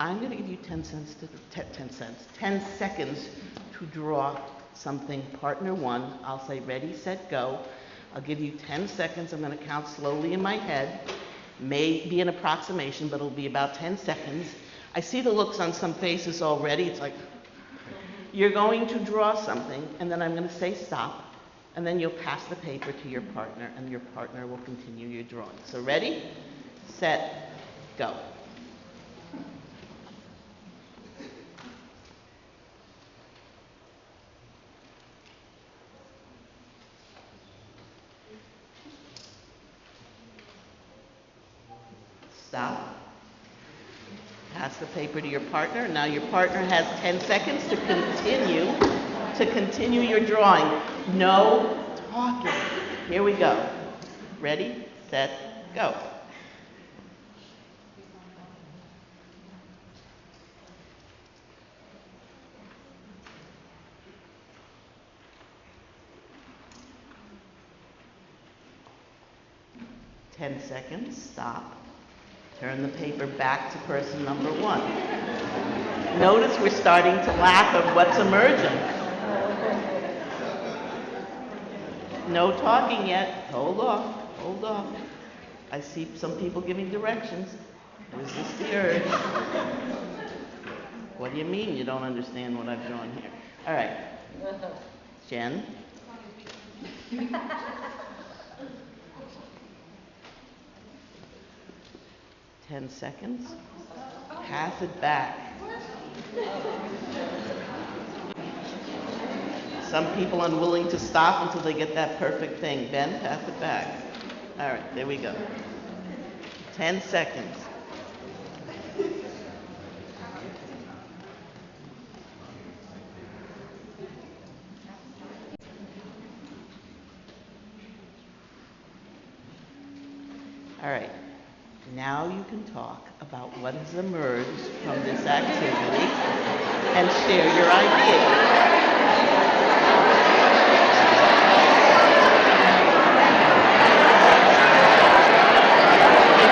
I'm going to give you 10 seconds to draw something. Partner one, I'll say ready, set, go. I'll give you 10 seconds. I'm going to count slowly in my head. May be an approximation, but it'll be about 10 seconds. I see the looks on some faces already. It's like, you're going to draw something, and then I'm going to say stop, and then you'll pass the paper to your partner, and your partner will continue your drawing. So ready, set, go. Stop. Pass the paper to your partner. Now your partner has 10 seconds to continue your drawing. No talking. Here we go. Ready, set, go. Ten seconds, stop. Turn the paper back to person number one. Notice we're starting to laugh at what's emerging. No talking yet. Hold off, hold off. I see some people giving directions. Resist the urge. What do you mean you don't understand what I've drawn here? All right. Jen? 10 seconds. Pass it back. Some people unwilling to stop until they get that perfect thing. Ben, pass it back. All right, there we go. 10 seconds. All right. Now you can talk about what has emerged from this activity and share your ideas.